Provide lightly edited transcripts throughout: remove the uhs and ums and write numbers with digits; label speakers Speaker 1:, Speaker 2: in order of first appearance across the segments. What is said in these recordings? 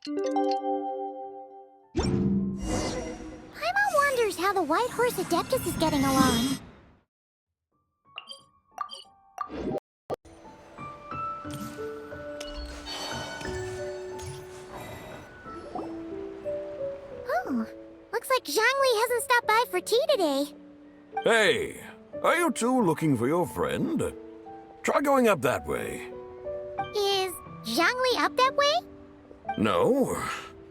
Speaker 1: Paimon wonders how the White Horse Adeptus is getting along. Oh, looks like Zhangli hasn't stopped by for tea today.
Speaker 2: Hey, are you two looking for your friend? Try going up that way.
Speaker 1: Is Zhangli up that way?
Speaker 2: No,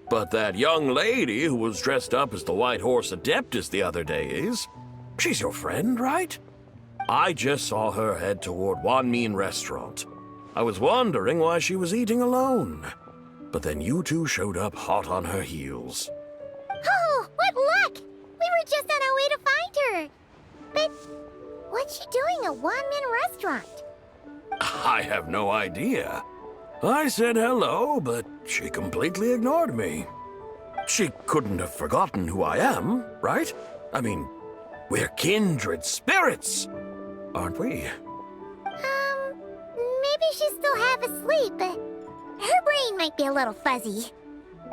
Speaker 2: but that young lady who was dressed up as the White Horse Adeptus the other day is. She's your friend, right? I just saw her head toward Wanmin Restaurant. I was wondering why she was eating alone. But then you two showed up hot on her heels.
Speaker 1: Oh, what luck! We were just on our way to find her. But what's she doing at Wanmin Restaurant?
Speaker 2: I have no idea. I said hello, but she completely ignored me. She couldn't have forgotten who I am, right? I mean, we're kindred spirits, aren't we?
Speaker 1: Maybe she's still half asleep, but her brain might be a little fuzzy.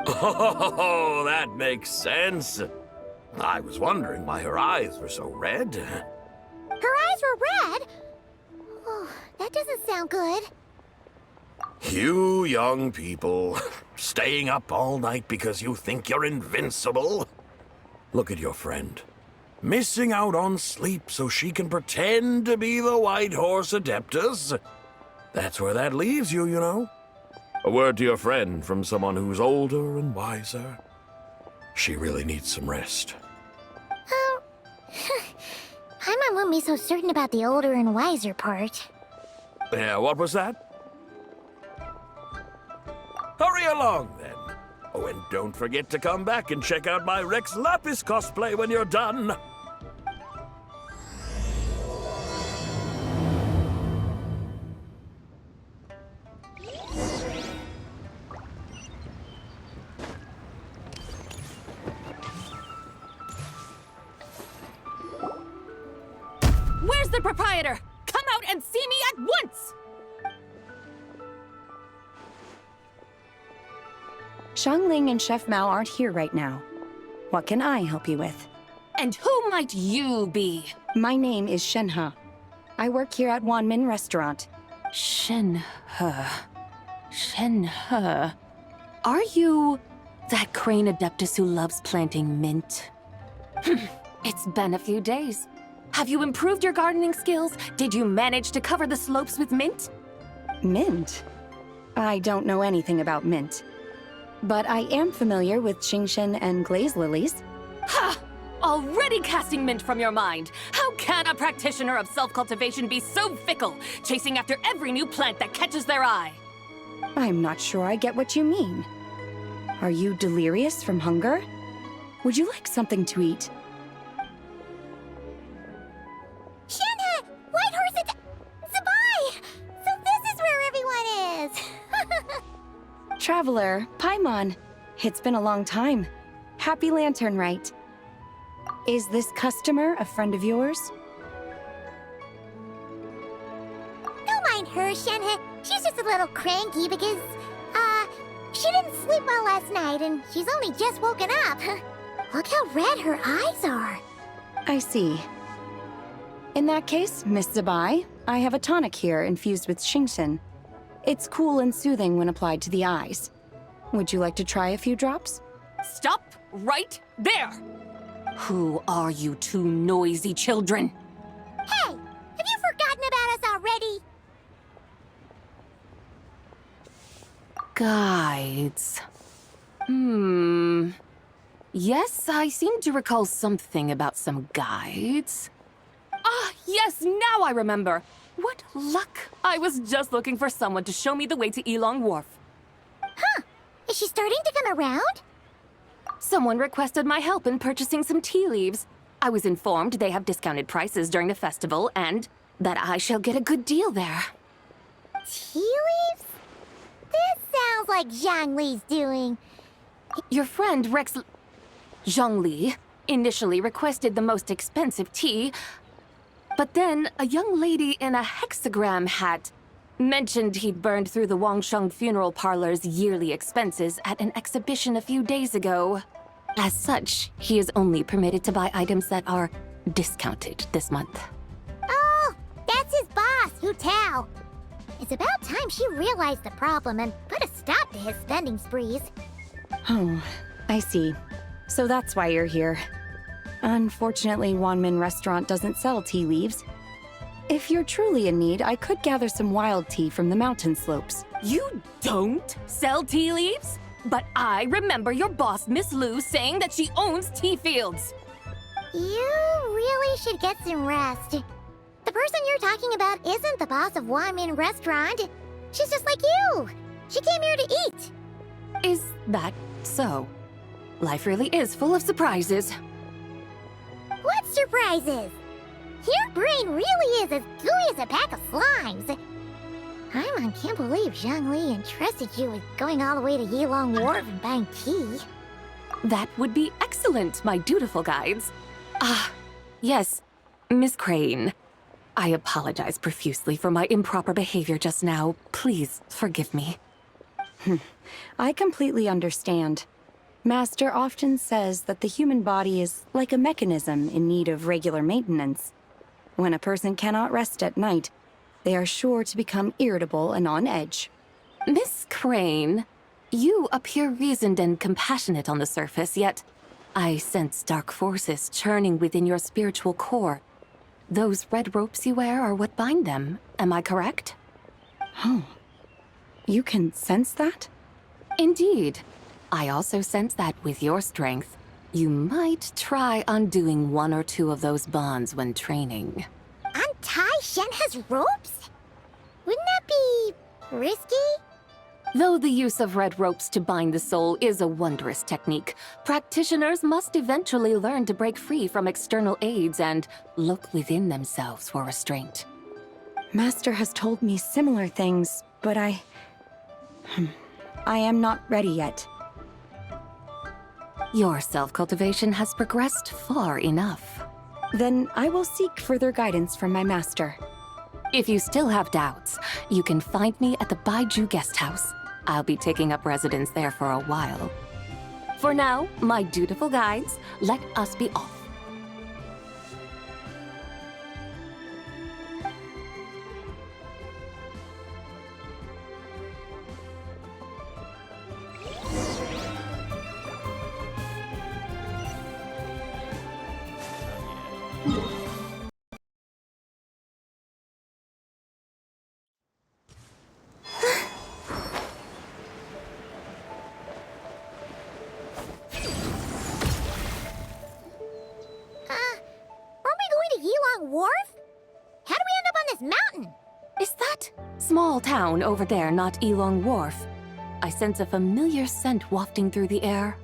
Speaker 2: Oh, that makes sense. I was wondering why her eyes were so red.
Speaker 1: Her eyes were red? Oh, that doesn't sound good.
Speaker 2: You young people, staying up all night because you think you're invincible. Look at your friend. Missing out on sleep so she can pretend to be the White Horse Adeptus. That's where that leaves you, you know. A word to your friend from someone who's older and wiser. She really needs some rest.
Speaker 1: Paimon won't be so certain about the older and wiser part.
Speaker 2: Yeah, what was that? Hurry along, then. Oh, and don't forget to come back and check out my Rex Lapis cosplay when you're done.
Speaker 3: Where's the proprietor? Come out and see me at once!
Speaker 4: Xiangling and Chef Mao aren't here right now. What can I help you with?
Speaker 3: And who might you be?
Speaker 4: My name is Shenhe. I work here at Wanmin Restaurant.
Speaker 3: Shenhe. Shenhe. Are you that crane adeptus who loves planting mint? It's been a few days. Have you improved your gardening skills? Did you manage to cover the slopes with mint?
Speaker 4: Mint? I don't know anything about mint. But I am familiar with Qingshen and glaze lilies.
Speaker 3: Ha! Already casting mint from your mind. How can a practitioner of self-cultivation be so fickle, chasing after every new plant that catches their eye?
Speaker 4: I'm not sure I get what you mean. Are you delirious from hunger? Would you like something to eat?
Speaker 1: Shenhe! White Horse Zibai! So this is where everyone is!
Speaker 4: Traveler, Paimon. It's been a long time. Happy Lanternlit. Is this customer a friend of yours?
Speaker 1: Don't mind her, Shenhe. She's just a little cranky because, she didn't sleep well last night and she's only just woken up. Look how red her eyes are.
Speaker 4: I see. In that case, Miss Zibai, I have a tonic here infused with Qingshen. It's cool and soothing when applied to the eyes. Would you like to try a few drops?
Speaker 3: Stop right there! Who are you two noisy children?
Speaker 1: Hey, have you forgotten about us already?
Speaker 3: Guides. Yes, I seem to recall something about some guides. Ah, yes, now I remember. What luck! I was just looking for someone to show me the way to Elong Wharf.
Speaker 1: Huh. Is she starting to come around?
Speaker 3: Someone requested my help in purchasing some tea leaves. I was informed they have discounted prices during the festival and that I shall get a good deal there.
Speaker 1: Tea leaves? This sounds like Zhangli's doing.
Speaker 3: Your friend Rex Zhangli initially requested the most expensive tea, but then a young lady in a hexagram hat Mentioned he'd burned through the Wangsheng funeral parlor's yearly expenses at an exhibition a few days ago. As such, he is only permitted to buy items that are discounted this month.
Speaker 1: Oh, that's his boss, Hu Tao. It's about time she realized the problem and put a stop to his spending sprees.
Speaker 4: Oh, I see. So that's why you're here. Unfortunately, Wanmin Restaurant doesn't sell tea leaves. If you're truly in need, I could gather some wild tea from the mountain slopes.
Speaker 3: You don't sell tea leaves? But I remember your boss, Miss Lu, saying that she owns tea fields.
Speaker 1: You really should get some rest. The person you're talking about isn't the boss of Wanmin Restaurant. She's just like you. She came here to eat.
Speaker 3: Is that so? Life really is full of surprises.
Speaker 1: What surprises? Your brain really is as gooey as a pack of slimes. Paimon can't believe Zhongli entrusted you with going all the way to Yilong Wharf and buying tea.
Speaker 3: That would be excellent, my dutiful guides. Ah, yes, Miss Crane. I apologize profusely for my improper behavior just now. Please forgive me.
Speaker 4: I completely understand. Master often says that the human body is like a mechanism in need of regular maintenance. When a person cannot rest at night, they are sure to become irritable and on edge.
Speaker 3: Miss Crane, you appear reasoned and compassionate on the surface, yet I sense dark forces churning within your spiritual core. Those red ropes you wear are what bind them, am I correct?
Speaker 4: Oh, you can sense that?
Speaker 3: Indeed. I also sense that with your strength, you might try undoing one or two of those bonds when training.
Speaker 1: Untie Shenhe's ropes? Wouldn't that be risky?
Speaker 3: Though the use of red ropes to bind the soul is a wondrous technique, practitioners must eventually learn to break free from external aids and look within themselves for restraint.
Speaker 4: Master has told me similar things, but I am not ready yet.
Speaker 3: Your self-cultivation has progressed far enough.
Speaker 4: Then I will seek further guidance from my master.
Speaker 3: If you still have doubts, you can find me at the Baiju Guest House. I'll be taking up residence there for a while. For now, my dutiful guides, let us be off.
Speaker 1: Wharf? How do we end up on this mountain?
Speaker 3: Is that small town over there not Elong Wharf? I sense a familiar scent wafting through the air.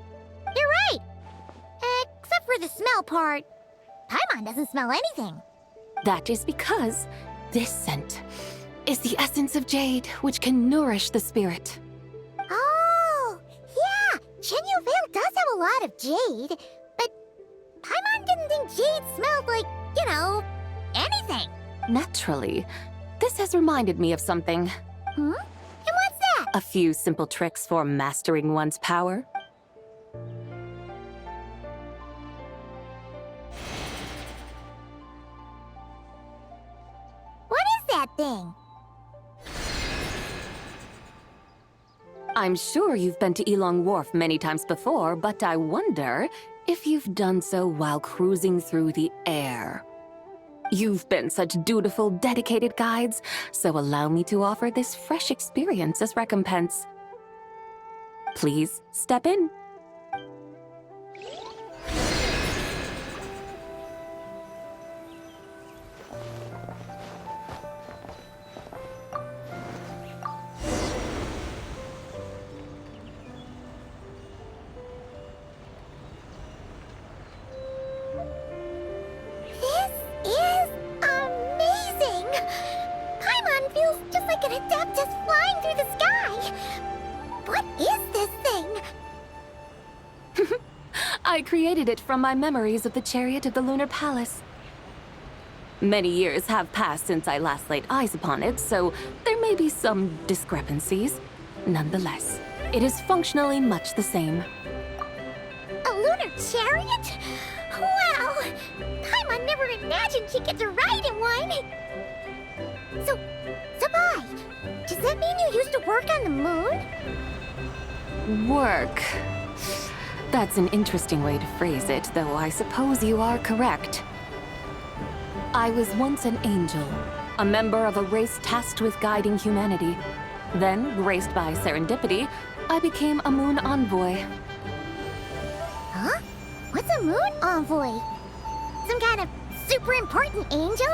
Speaker 1: You're right! Except for the smell part. Paimon doesn't smell anything.
Speaker 3: That is because this scent is the essence of jade, which can nourish the spirit.
Speaker 1: Oh, yeah! Chenyu Vale does have a lot of jade, but Paimon didn't think jade smelled like, you know, anything.
Speaker 3: Naturally. This has reminded me of something.
Speaker 1: Hmm? And what's that?
Speaker 3: A few simple tricks for mastering one's power.
Speaker 1: What is that thing?
Speaker 3: I'm sure you've been to Elong Wharf many times before, but I wonder if you've done so while cruising through the air. You've been such dutiful, dedicated guides, so allow me to offer this fresh experience as recompense. Please step in. I created it from my memories of the chariot of the Lunar Palace. Many years have passed since I last laid eyes upon it, so there may may be some discrepancies. Nonetheless, it is functionally much the same.
Speaker 1: A lunar chariot? Wow! Paimon never imagined she'd get to ride in one! So, Zibai, does that mean you used to work on the moon?
Speaker 3: Work. That's an interesting way to phrase it, though I suppose you are correct. I was once an angel, a member of a race tasked with guiding humanity. Then, graced by serendipity, I became a moon envoy.
Speaker 1: Huh? What's a moon envoy? Some kind of super important angel?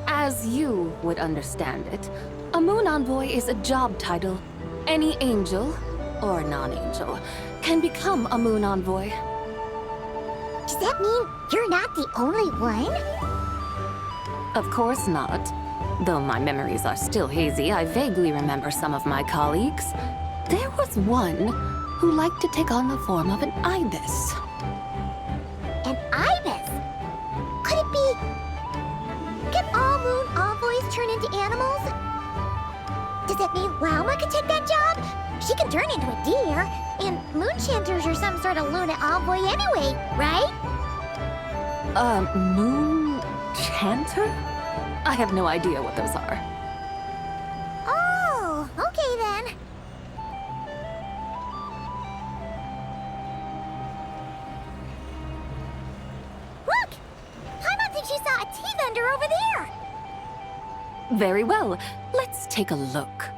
Speaker 3: As you would understand it, a moon envoy is a job title. Any angel, or non-angel, can become a moon envoy.
Speaker 1: Does that mean you're not the only one?
Speaker 3: Of course not. Though my memories are still hazy, I vaguely remember some of my colleagues. There was one who liked to take on the form of an ibis.
Speaker 1: An ibis? Could it be... Can all moon envoys turn into animals? Does that mean Lauma could take that job? She can turn into a deer, and moon chanters are some sort of Luna envoy anyway, right?
Speaker 3: Moon chanter? I have no idea what those are.
Speaker 1: Oh, okay then. Look! Paimon thinks she saw a tea vendor over there!
Speaker 3: Very well. Let's take a look.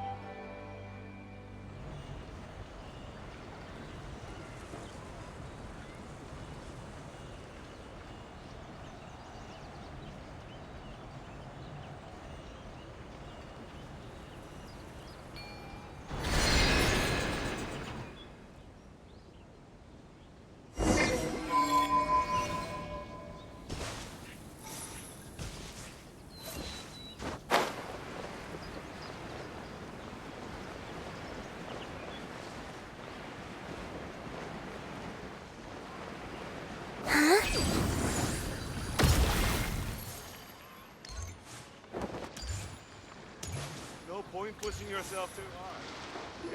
Speaker 5: No point pushing yourself too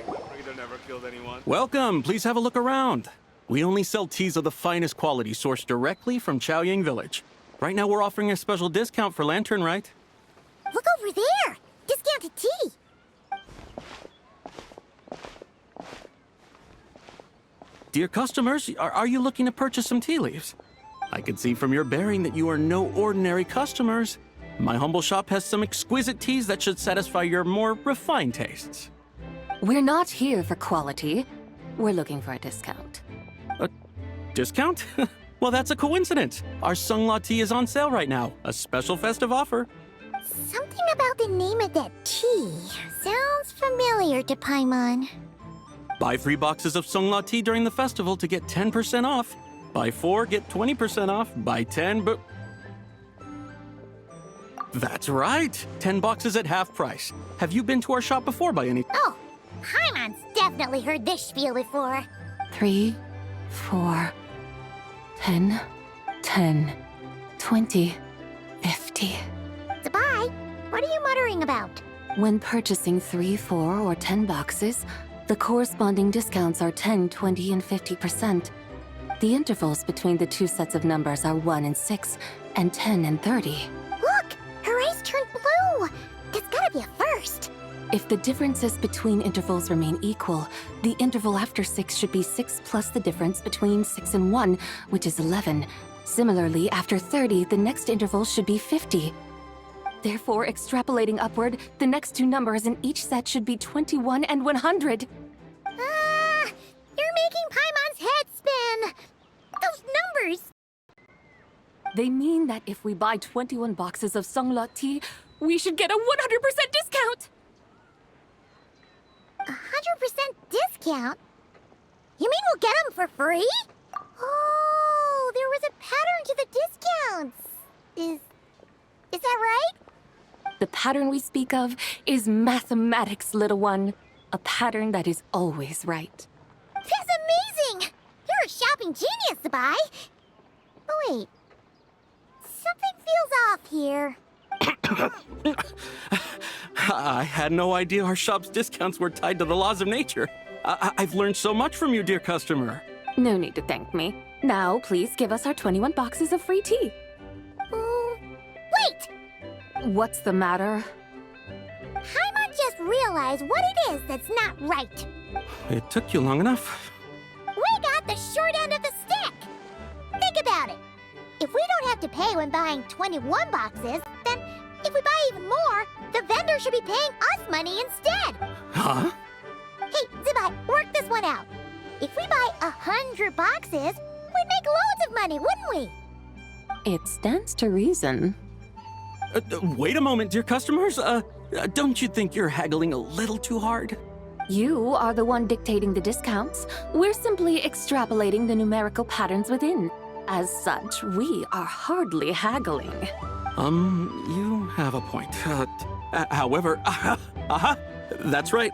Speaker 5: hard. Rita never killed anyone.
Speaker 6: Welcome. Please have a look around. We only sell teas of the finest quality sourced directly from Chaoying Village. Right now we're offering a special discount for Lanternlit.
Speaker 1: Look over there! Discounted tea!
Speaker 6: Dear customers, are you looking to purchase some tea leaves? I can see from your bearing that you are no ordinary customers. My humble shop has some exquisite teas that should satisfy your more refined tastes.
Speaker 3: We're not here for quality. We're looking for a discount.
Speaker 6: A discount? Well, that's a coincidence. Our Sungla tea is on sale right now. A special festive offer.
Speaker 1: Something about the name of that tea sounds familiar to Paimon.
Speaker 6: Buy 3 boxes of Sungla tea during the festival to get 10% off. Buy 4, get 20% off. Buy 10, but... That's right. 10 boxes at half price. Have you been to our shop before by any...
Speaker 1: Oh, Paimon's definitely heard this spiel before.
Speaker 3: 3, 4, 10, 10, 20, 50.
Speaker 1: Zibai, what are you muttering about?
Speaker 3: When purchasing 3, 4, or 10 boxes, the corresponding discounts are 10, 20, and 50%. The intervals between the two sets of numbers are 1 and 6, and 10 and 30.
Speaker 1: Look, her eyes turned blue. That's gotta be a first.
Speaker 3: If the differences between intervals remain equal, the interval after 6 should be 6 plus the difference between 6 and 1, which is 11. Similarly, after 30, the next interval should be 50. Therefore, extrapolating upward, the next two numbers in each set should be 21 and 100.
Speaker 1: Ah, you're making Paimon's head spin. Those numbers.
Speaker 3: They mean that if we buy 21 boxes of Sungla tea, we should get a 100% discount!
Speaker 1: 100% discount? You mean we'll get them for free? Oh, there was a pattern to the discounts. Is that right?
Speaker 3: The pattern we speak of is mathematics, little one. A pattern that is always right.
Speaker 1: That's amazing! You're a shopping genius, Zibai. Oh, wait. Something feels off here.
Speaker 6: I had no idea our shop's discounts were tied to the laws of nature. I've learned so much from you, dear customer.
Speaker 3: No need to thank me. Now, please give us our 21 boxes of free tea.
Speaker 1: Wait!
Speaker 3: What's the matter?
Speaker 1: Paimon just realized what it is that's not right.
Speaker 6: It took you long enough.
Speaker 1: We got the short end of the stick. Think about it. If we don't have to pay when buying 21 boxes, then if we buy even more, the vendor should be paying us money instead.
Speaker 6: Huh?
Speaker 1: Hey, Zibai, work this one out. If we buy 100 boxes, we'd make loads of money, wouldn't we?
Speaker 3: It stands to reason.
Speaker 6: Wait a moment, dear customers. Don't you think you're haggling a little too hard?
Speaker 3: You are the one dictating the discounts. We're simply extrapolating the numerical patterns within. As such, we are hardly haggling.
Speaker 6: You have a point. However, that's right.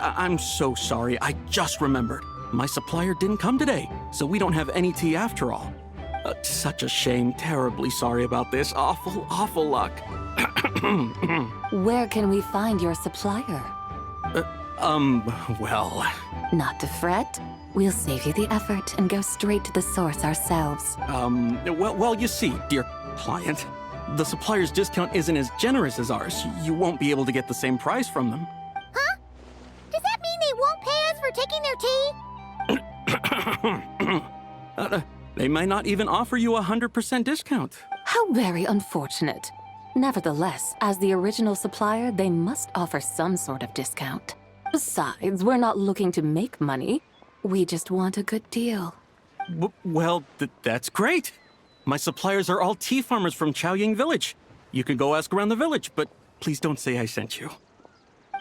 Speaker 6: I'm so sorry. I just remembered. My supplier didn't come today, so we don't have any tea after all. Such a shame. Terribly sorry about this. Awful luck.
Speaker 3: Where can we find your supplier?
Speaker 6: Well...
Speaker 3: Not to fret. We'll save you the effort and go straight to the source ourselves.
Speaker 6: Well, you see, dear client, the supplier's discount isn't as generous as ours. You won't be able to get the same price from them.
Speaker 1: Huh? Does that mean they won't pay us for taking their tea?
Speaker 6: They might not even offer you a 100% discount.
Speaker 3: How very unfortunate. Nevertheless, as the original supplier, they must offer some sort of discount. Besides, we're not looking to make money. We just want a good deal.
Speaker 6: Well, that's great. My suppliers are all tea farmers from Chaoying Village. You can go ask around the village, but please don't say I sent you.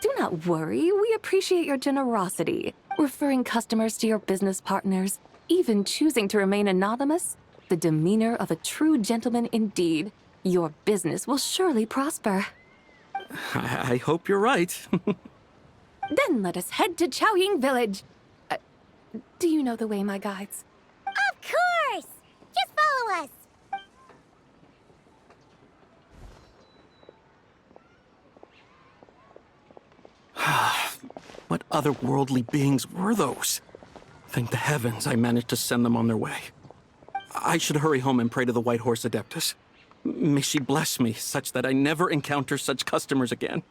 Speaker 3: Do not worry, we appreciate your generosity. Referring customers to your business partners, even choosing to remain anonymous, the demeanor of a true gentleman indeed. Your business will surely prosper.
Speaker 6: I hope you're right.
Speaker 3: Then let us head to Chaoying Village. Do you know the way, my guides?
Speaker 1: Of course! Just follow us.
Speaker 6: What otherworldly beings were those? Thank the heavens I managed to send them on their way. I should hurry home and pray to the White Horse Adeptus. May she bless me such that I never encounter such customers again.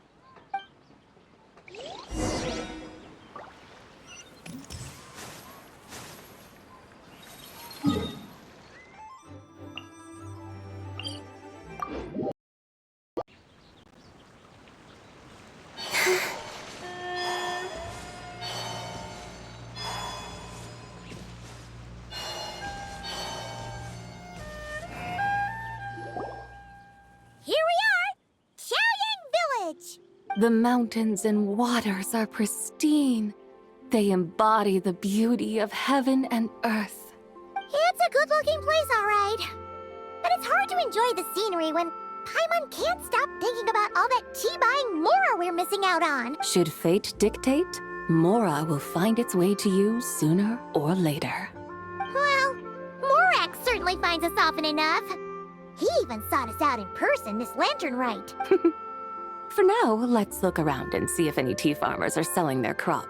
Speaker 3: The mountains and waters are pristine. They embody the beauty of heaven and earth.
Speaker 1: It's a good-looking place, all right. But it's hard to enjoy the scenery when Paimon can't stop thinking about all that tea-buying Mora we're missing out on.
Speaker 3: Should fate dictate, Mora will find its way to you sooner or later.
Speaker 1: Well, Morak certainly finds us often enough. He even sought us out in person this Lanternlit.
Speaker 3: For now, let's look around and see if any tea farmers are selling their crop.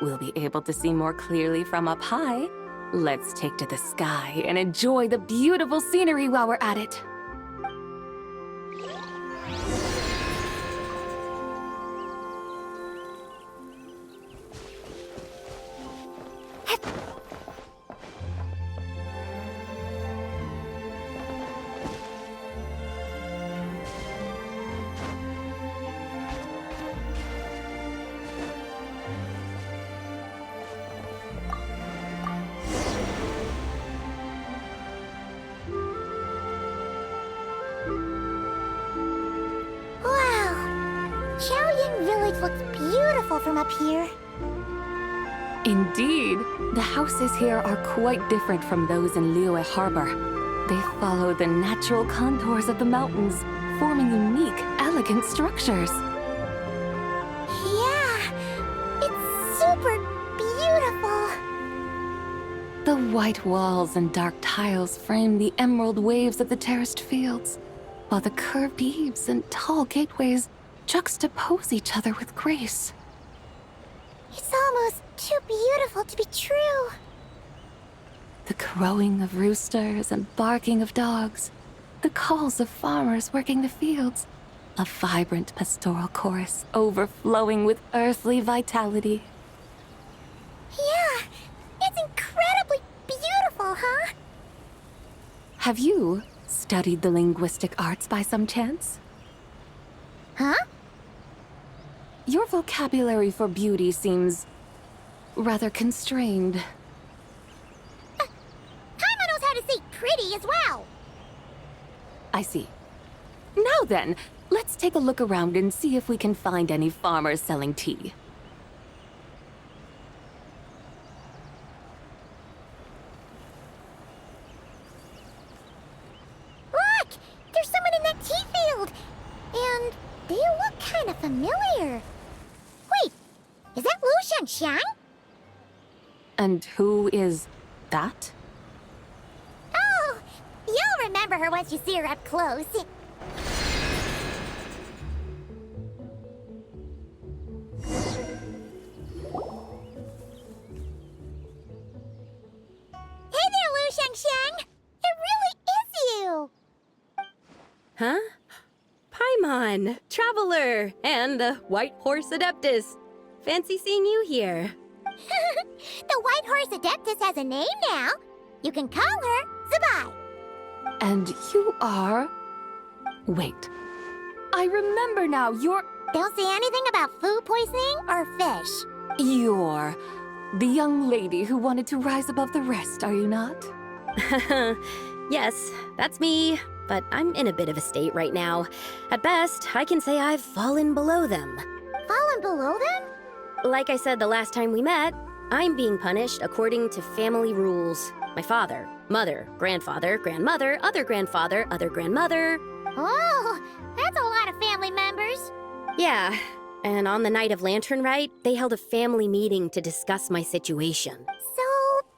Speaker 3: We'll be able to see more clearly from up high. Let's take to the sky and enjoy the beautiful scenery while we're at it.
Speaker 1: Chaoying Village looks beautiful from up here.
Speaker 3: Indeed, the houses here are quite different from those in Liyue Harbor. They follow the natural contours of the mountains, forming unique, elegant structures.
Speaker 1: Yeah, it's super beautiful.
Speaker 3: The white walls and dark tiles frame the emerald waves of the terraced fields, while the curved eaves and tall gateways juxtapose each other with grace.
Speaker 1: It's almost too beautiful to be true.
Speaker 3: The crowing of roosters and barking of dogs, the calls of farmers working the fields, a vibrant pastoral chorus overflowing with earthly vitality.
Speaker 1: Yeah, it's incredibly beautiful, huh?
Speaker 3: Have you studied the linguistic arts by some chance?
Speaker 1: Huh?
Speaker 3: Your vocabulary for beauty seems rather constrained.
Speaker 1: Paimon knows how to say pretty as well.
Speaker 3: I see. Now then, let's take a look around and see if we can find any farmers selling tea.
Speaker 1: Look! There's someone in that tea field! And they look kind of familiar. Wait, is that Lu Xiangxiang?
Speaker 3: And who is that?
Speaker 1: Oh, you'll remember her once you see her up close. Hey there, Lu Xiangxiang! It really is you!
Speaker 7: Huh? Paimon, Traveler, and the White Horse Adeptus. Fancy seeing you here.
Speaker 1: The White Horse Adeptus has a name now. You can call her Zibai.
Speaker 3: And you are... Wait. I remember now,
Speaker 1: Don't say anything about food poisoning or fish.
Speaker 3: You're the young lady who wanted to rise above the rest, are you not?
Speaker 7: Yes, that's me, but I'm in a bit of a state right now. At best, I can say I've fallen below them.
Speaker 1: Fallen below them?
Speaker 7: Like I said the last time we met, I'm being punished according to family rules. My father, mother, grandfather, grandmother, other grandfather, other grandmother.
Speaker 1: Oh, that's a lot of family members.
Speaker 7: Yeah, and on the night of Lanternlit, they held a family meeting to discuss my situation.
Speaker 1: So,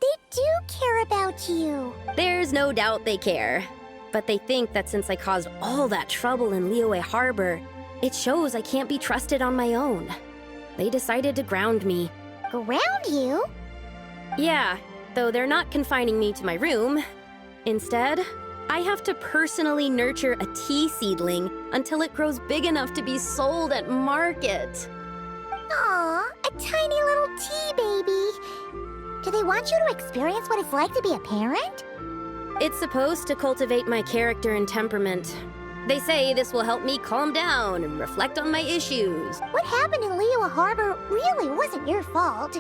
Speaker 1: they do care about you.
Speaker 7: There's no doubt they care. But they think that since I caused all that trouble in Liyue Harbor, it shows I can't be trusted on my own. They decided to ground me.
Speaker 1: Ground you?
Speaker 7: Yeah, though they're not confining me to my room. Instead, I have to personally nurture a tea seedling until it grows big enough to be sold at market.
Speaker 1: Aw, a tiny little tea baby. Do they want you to experience what it's like to be a parent?
Speaker 7: It's supposed to cultivate my character and temperament. They say this will help me calm down and reflect on my issues.
Speaker 1: What happened in Liyue Harbor really wasn't your fault.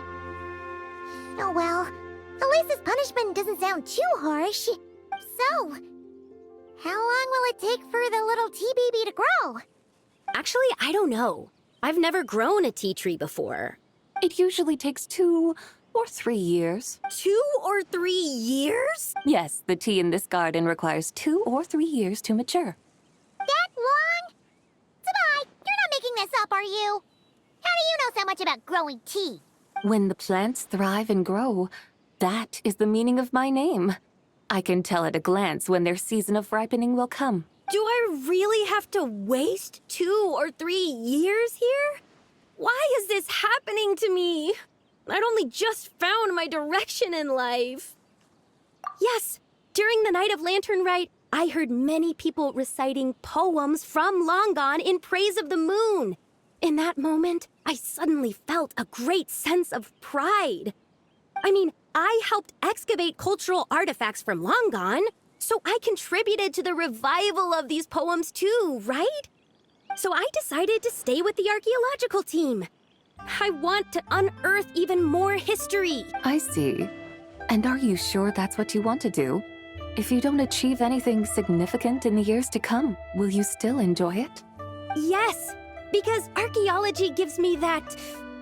Speaker 1: Oh well, at least this punishment doesn't sound too harsh. So, how long will it take for the little tea baby to grow?
Speaker 7: Actually, I don't know. I've never grown a tea tree before.
Speaker 3: It usually takes 2 or 3 years.
Speaker 7: 2 or 3 years?
Speaker 3: Yes, the tea in this garden requires 2 or 3 years to mature.
Speaker 1: That long? Zibai, you're not making this up, are you? How do you know so much about growing tea?
Speaker 3: When the plants thrive and grow, that is the meaning of my name. I can tell at a glance when their season of ripening will come.
Speaker 7: Do I really have to waste 2 or 3 years here? Why is this happening to me? I'd only just found my direction in life. Yes, during the night of Lanternlit, I heard many people reciting poems from Long Gone in praise of the moon. In that moment, I suddenly felt a great sense of pride. I mean, I helped excavate cultural artifacts from Long Gone, so I contributed to the revival of these poems too, right? So I decided to stay with the archaeological team. I want to unearth even more history.
Speaker 3: I see. And are you sure that's what you want to do? If you don't achieve anything significant in the years to come, will you still enjoy it?
Speaker 7: Yes, because archaeology gives me that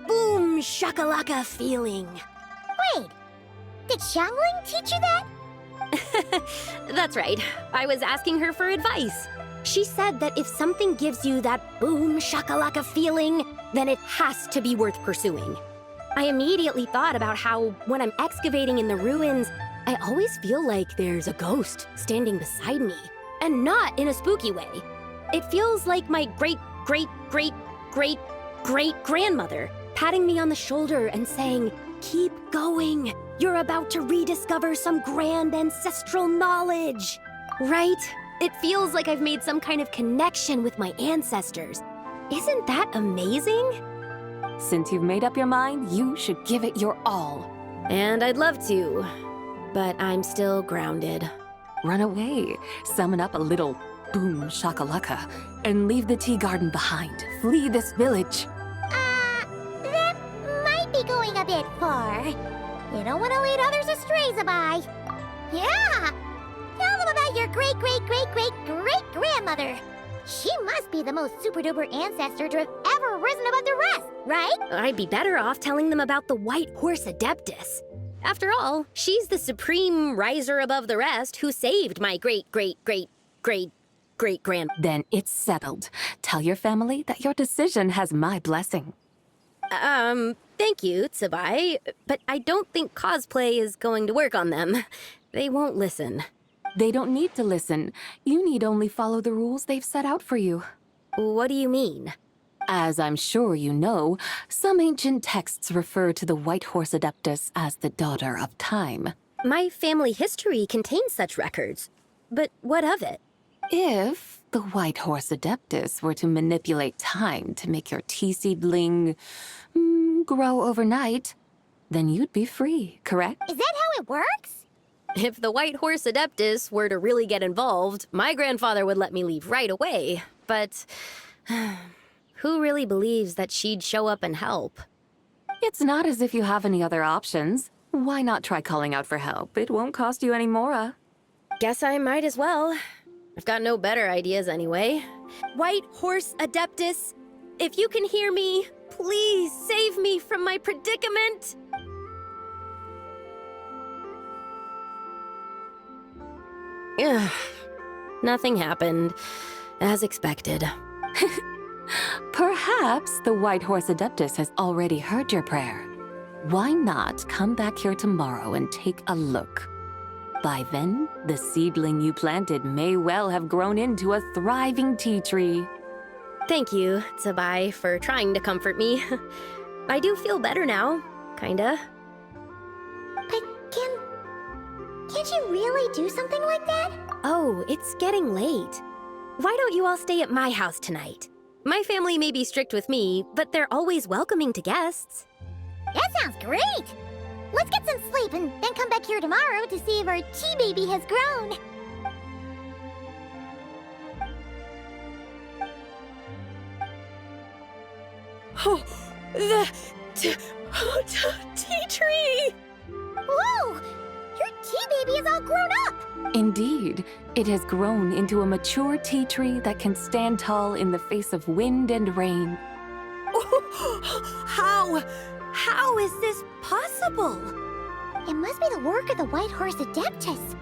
Speaker 7: boom shakalaka feeling.
Speaker 1: Wait, did Xiangling teach you that?
Speaker 7: That's right. I was asking her for advice. She said that if something gives you that boom shakalaka feeling, then it has to be worth pursuing. I immediately thought about how when I'm excavating in the ruins, I always feel like there's a ghost standing beside me, and not in a spooky way. It feels like my great great-great-great-great-grandmother, patting me on the shoulder and saying, "Keep going. You're about to rediscover some grand ancestral knowledge." Right? It feels like I've made some kind of connection with my ancestors. Isn't that amazing?
Speaker 3: Since you've made up your mind, you should give it your all.
Speaker 7: And I'd love to, but I'm still grounded.
Speaker 3: Run away, summon up a little boom shakalaka, and leave the tea garden behind. Flee this village.
Speaker 1: That might be going a bit far. You don't want to lead others astray, Zibai. Yeah! Tell them about your great-great-great-great-great-grandmother. She must be the most super-duper ancestor to have ever risen above the rest, right?
Speaker 7: I'd be better off telling them about the White Horse Adeptus. After all, she's the supreme riser above the rest who saved my great-great-great-great-great-grand.
Speaker 3: Then it's settled. Tell your family that your decision has my blessing.
Speaker 7: Thank you, Zibai, but I don't think cosplay is going to work on them. They won't listen.
Speaker 3: They don't need to listen. You need only follow the rules they've set out for you.
Speaker 7: What do you mean?
Speaker 3: As I'm sure you know, some ancient texts refer to the White Horse Adeptus as the Daughter of Time.
Speaker 7: My family history contains such records. But what of it?
Speaker 3: If the White Horse Adeptus were to manipulate time to make your tea seedling grow overnight, then you'd be free, correct?
Speaker 1: Is that how it works?
Speaker 7: If the White Horse Adeptus were to really get involved, my grandfather would let me leave right away. But who really believes that she'd show up and help?
Speaker 3: It's not as if you have any other options. Why not try calling out for help? It won't cost you any more.
Speaker 7: Guess I might as well. I've got no better ideas anyway. White Horse Adeptus, if you can hear me, please save me from my predicament. Ugh. Nothing happened, as expected.
Speaker 3: Perhaps the White Horse Adeptus has already heard your prayer. Why not come back here tomorrow and take a look? By then, the seedling you planted may well have grown into a thriving tea tree.
Speaker 7: Thank you, Zibai, for trying to comfort me. I do feel better now, kinda.
Speaker 1: But can't you really do something like that?
Speaker 7: Oh, it's getting late. Why don't you all stay at my house tonight? My family may be strict with me, but they're always welcoming to guests.
Speaker 1: That sounds great! Let's get some sleep and then come back here tomorrow to see if our tea baby has grown.
Speaker 7: Oh, the tea tree!
Speaker 1: Whoa! Your tea baby is all grown up!
Speaker 3: Indeed, it has grown into a mature tea tree that can stand tall in the face of wind and rain.
Speaker 7: How is this possible?
Speaker 1: It must be the work of the White Horse Adeptus.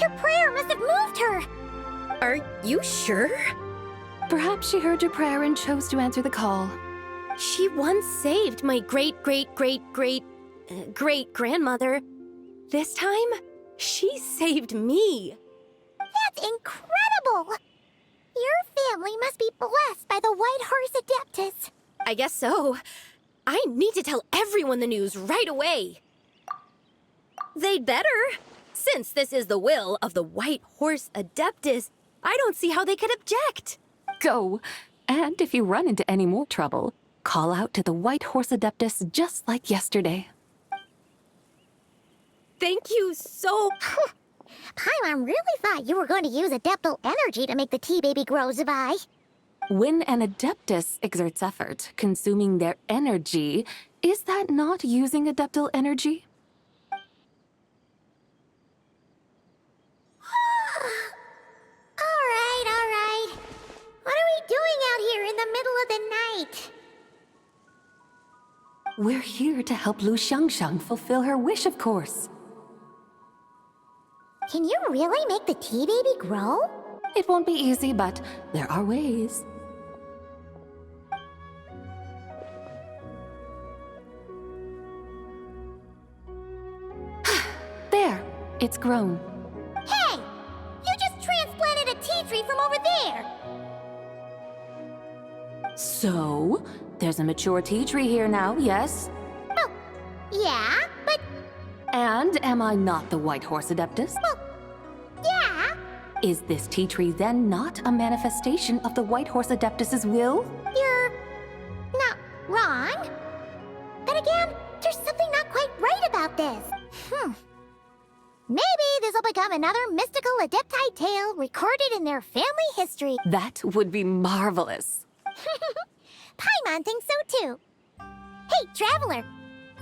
Speaker 1: Her prayer must have moved her.
Speaker 7: Are you sure?
Speaker 3: Perhaps she heard your prayer and chose to answer the call.
Speaker 7: She once saved my great-great-great-great-grandmother. This time, she saved me.
Speaker 1: That's incredible! Your family must be blessed by the White Horse Adeptus.
Speaker 7: I guess so. I need to tell everyone the news right away. They'd better. Since this is the will of the White Horse Adeptus, I don't see how they could object.
Speaker 3: Go. And if you run into any more trouble, call out to the White Horse Adeptus just like yesterday.
Speaker 7: Thank you so...
Speaker 1: Paimon really thought you were going to use adeptal energy to make the tea baby grow, Zibai.
Speaker 3: When an Adeptus exerts effort, consuming their energy, is that not using adeptal energy?
Speaker 1: All right. What are we doing out here in the middle of the night?
Speaker 3: We're here to help Lu Xiangxiang fulfill her wish, of course.
Speaker 1: Can you really make the tea baby grow?
Speaker 3: It won't be easy, but there are ways. There, it's grown.
Speaker 1: Hey! You just transplanted a tea tree from over there!
Speaker 3: So, there's a mature tea tree here now, yes?
Speaker 1: Yeah, but
Speaker 3: And am I not the White Horse Adeptus?
Speaker 1: yeah,
Speaker 3: Is this tea tree then not a manifestation of the White Horse Adeptus's will?
Speaker 1: you're not wrong. But again, there's something not quite right about this. Maybe this will become another mystical Adepti tale recorded in their family history.
Speaker 3: That would be marvelous.
Speaker 1: Paimon thinks so too. Hey, Traveler!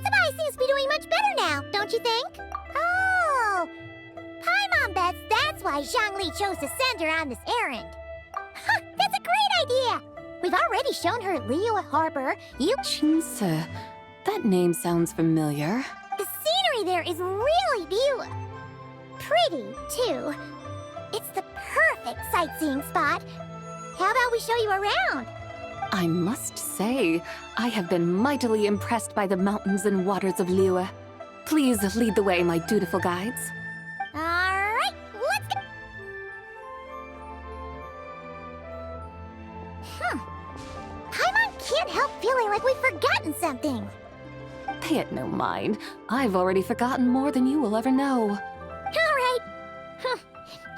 Speaker 1: Zibai seems to be doing much better now, don't you think? Oh! Paimon bets that's why Zhongli chose to send her on this errand. Huh, that's a great idea! We've already shown her Liyue Harbor.
Speaker 3: Qingce. That name sounds familiar.
Speaker 1: The scenery there is really pretty, too. It's the perfect sightseeing spot. How about we show you around?
Speaker 3: I must say, I have been mightily impressed by the mountains and waters of Liyue. Please lead the way, my dutiful guides.
Speaker 1: Alright, let's go! Paimon can't help feeling like we've forgotten something.
Speaker 3: Pay it no mind. I've already forgotten more than you will ever know.
Speaker 1: Alright.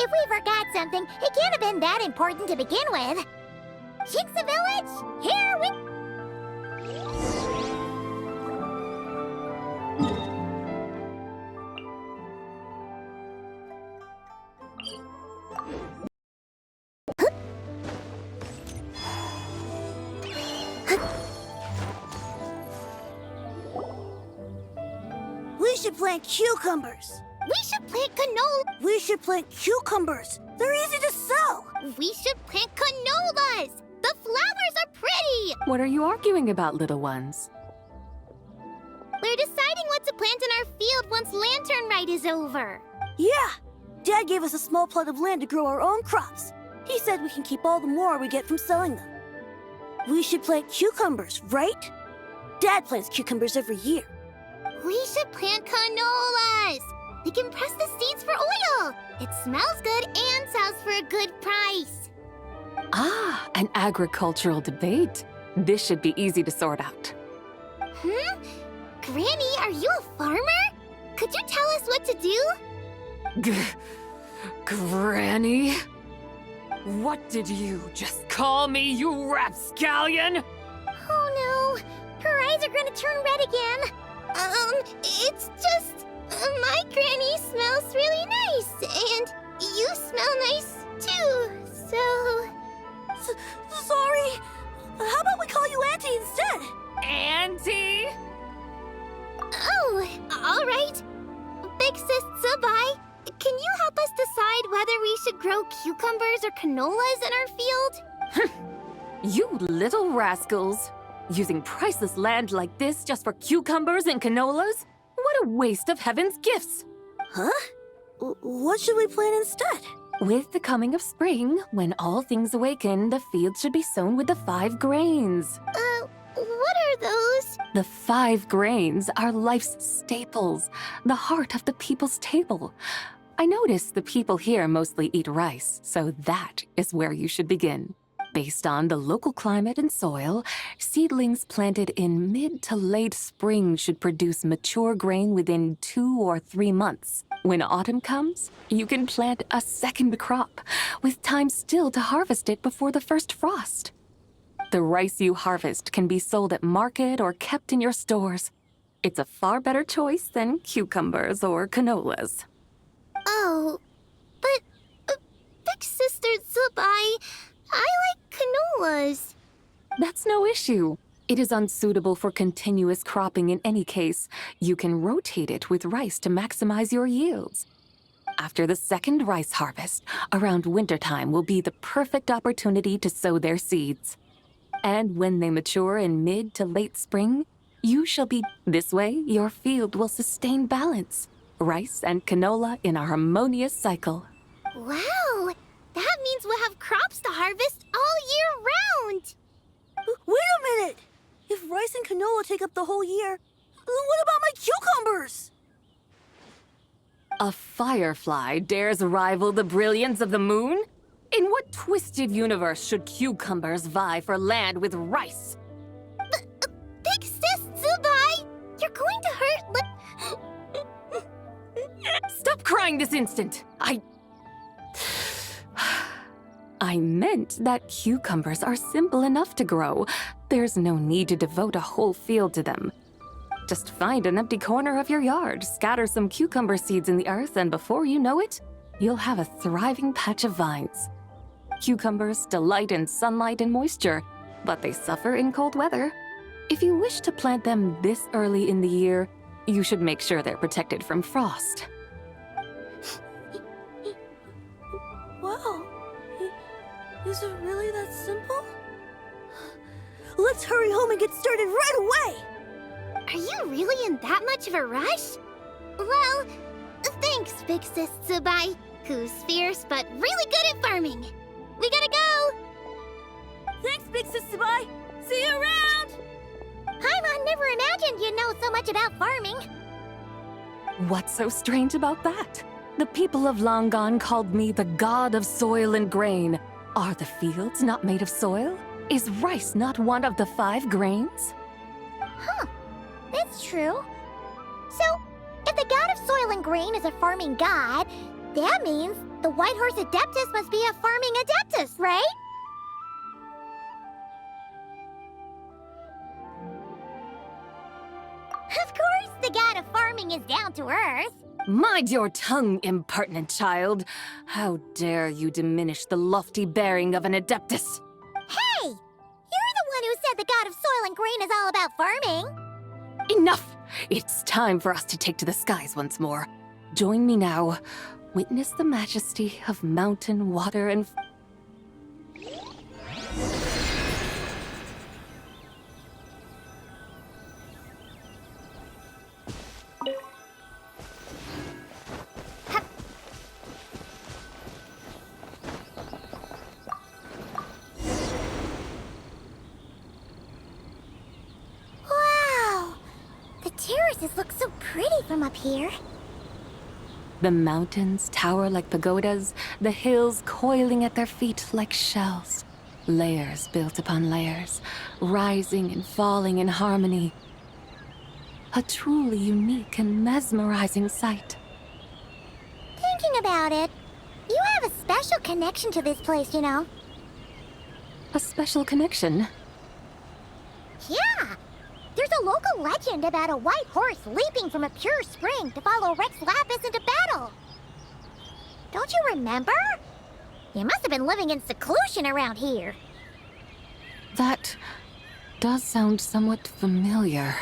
Speaker 1: If we forgot something, it can't have been that important to begin with. Jinxa Village, here we...
Speaker 8: We should plant cucumbers.
Speaker 1: We should plant canola.
Speaker 8: We should plant cucumbers. They're easy to sell.
Speaker 1: We should plant canolas. The flowers are pretty.
Speaker 3: What are you arguing about, little ones?
Speaker 1: We're deciding what to plant in our field once Lanternlit is over.
Speaker 8: Yeah. Dad gave us a small plot of land to grow our own crops. He said we can keep all the more we get from selling them. We should plant cucumbers, right? Dad plants cucumbers every year.
Speaker 1: We should plant canolas. We can press the seeds for oil. It smells good and sells for a good price.
Speaker 3: Ah, an agricultural debate. This should be easy to sort out.
Speaker 1: Granny, are you a farmer? Could you tell us what to do?
Speaker 3: Granny? What did you just call me, you rapscallion?
Speaker 1: Oh no, her eyes are gonna turn red again. It's just... my granny smells really nice, and you smell nice too, so...
Speaker 8: Sorry. How about we call you Auntie instead?
Speaker 3: Auntie?
Speaker 1: Oh, all right. Big Sis Zibai, can you help us decide whether we should grow cucumbers or canolas in our field?
Speaker 3: You little rascals. Using priceless land like this just for cucumbers and canolas? What a waste of heaven's gifts!
Speaker 8: Huh? What should we plant instead?
Speaker 3: With the coming of spring, when all things awaken, the field should be sown with the 5 grains.
Speaker 1: What are those?
Speaker 3: The 5 grains are life's staples, the heart of the people's table. I notice the people here mostly eat rice, so that is where you should begin. Based on the local climate and soil, seedlings planted in mid to late spring should produce mature grain within 2 or 3 months. When autumn comes, you can plant a second crop, with time still to harvest it before the first frost. The rice you harvest can be sold at market or kept in your stores. It's a far better choice than cucumbers or canolas.
Speaker 1: Oh, but Big Sister Zibai, I like canolas.
Speaker 3: That's no issue. It is unsuitable for continuous cropping in any case. You can rotate it with rice to maximize your yields. After the second rice harvest, around wintertime will be the perfect opportunity to sow their seeds. And when they mature in mid to late spring, you shall be... This way, your field will sustain balance. Rice and canola in a harmonious cycle.
Speaker 1: Wow, that means we'll have crops to harvest all year round.
Speaker 8: Wait a minute! If rice and canola take up the whole year, then what about my cucumbers?
Speaker 3: A firefly dares rival the brilliance of the moon? In what twisted universe should cucumbers vie for land with rice?
Speaker 1: Big sis Zibai! You're going to hurt
Speaker 3: Stop crying this instant! I meant that cucumbers are simple enough to grow. There's no need to devote a whole field to them. Just find an empty corner of your yard, scatter some cucumber seeds in the earth, and before you know it, you'll have a thriving patch of vines. Cucumbers delight in sunlight and moisture, but they suffer in cold weather. If you wish to plant them this early in the year, you should make sure they're protected from frost.
Speaker 8: Wow. Is it really that simple? Let's hurry home and get started right away!
Speaker 1: Are you really in that much of a rush? Well, thanks, Big Sis Zibai, who's fierce but really good at farming. We gotta go!
Speaker 8: Thanks, Big Sis Zibai! See you around!
Speaker 1: Paimon never imagined you'd know so much about farming.
Speaker 3: What's so strange about that? The people of long gone called me the god of soil and grain. Are the fields not made of soil? Is rice not one of the 5 grains?
Speaker 1: Huh, that's true. So, if the god of soil and grain is a farming god, that means the White Horse Adeptus must be a farming adeptus, right? Of course, the god of farming is down to earth.
Speaker 3: Mind your tongue, impertinent child. How dare you diminish the lofty bearing of an adeptus?
Speaker 1: Hey! You're the one who said the god of soil and grain is all about farming.
Speaker 3: Enough! It's time for us to take to the skies once more. Join me now. Witness the majesty of mountain, water, and...
Speaker 1: Wow! The terraces look so pretty from up here.
Speaker 3: The mountains tower like pagodas, the hills coiling at their feet like shells. Layers built upon layers, rising and falling in harmony. A truly unique and mesmerizing sight.
Speaker 1: Thinking about it, you have a special connection to this place, you know.
Speaker 3: A special connection.
Speaker 1: Yeah! There's a local legend about a white horse leaping from a pure spring to follow Rex Lapis into battle. Don't you remember? You must have been living in seclusion around here.
Speaker 3: That does sound somewhat familiar.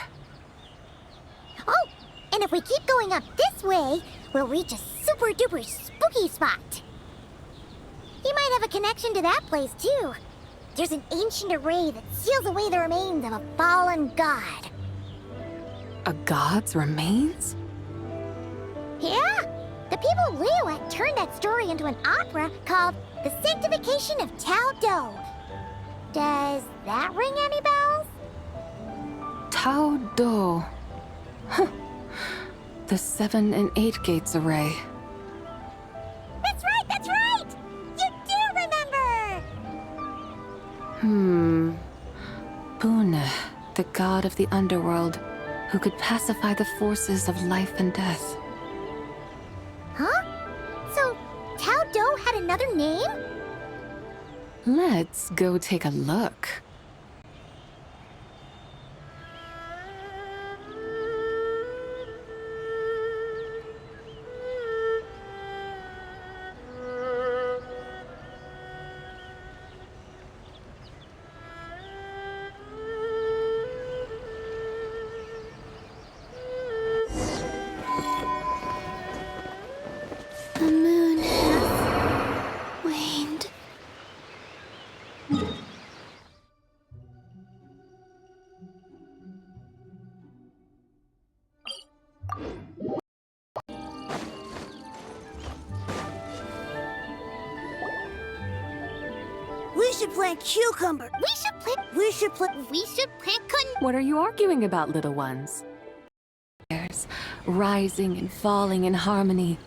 Speaker 1: Oh, and if we keep going up this way, we'll reach a super duper spooky spot. You might have a connection to that place too. There's an ancient array that seals away the remains of a fallen god.
Speaker 3: A god's remains?
Speaker 1: Yeah, the people Leo had turned that story into an opera called The Sanctification of Tao Do. Does that ring any bells?
Speaker 3: Tao Do. Huh. The 7 and 8 gates array.
Speaker 1: That's right, that's right! You do remember!
Speaker 3: Pune, the god of the underworld, who could pacify the forces of life and death.
Speaker 1: Huh? So, Tao Do had another name?
Speaker 3: Let's go take a look.
Speaker 1: The moon has waned.
Speaker 8: We should plant cucumber. We should plant
Speaker 3: What are you arguing about, little ones? Rising and falling in harmony.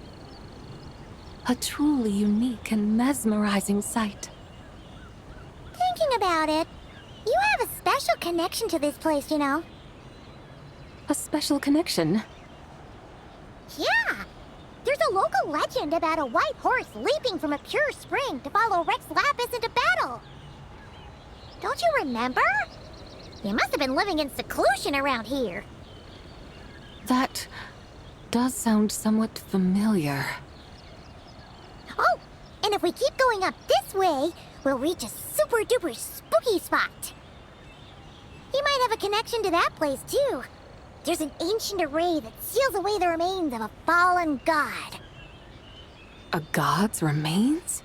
Speaker 3: A truly unique and mesmerizing sight.
Speaker 1: Thinking about it, you have a special connection to this place, you know.
Speaker 3: A special connection.
Speaker 1: Yeah! There's a local legend about a white horse leaping from a pure spring to follow Rex Lapis into battle. Don't you remember? You must have been living in seclusion around here.
Speaker 3: That does sound somewhat familiar.
Speaker 1: Oh, and if we keep going up this way, we'll reach a super-duper spooky spot. You might have a connection to that place, too. There's an ancient array that seals away the remains of a fallen god.
Speaker 3: A god's remains?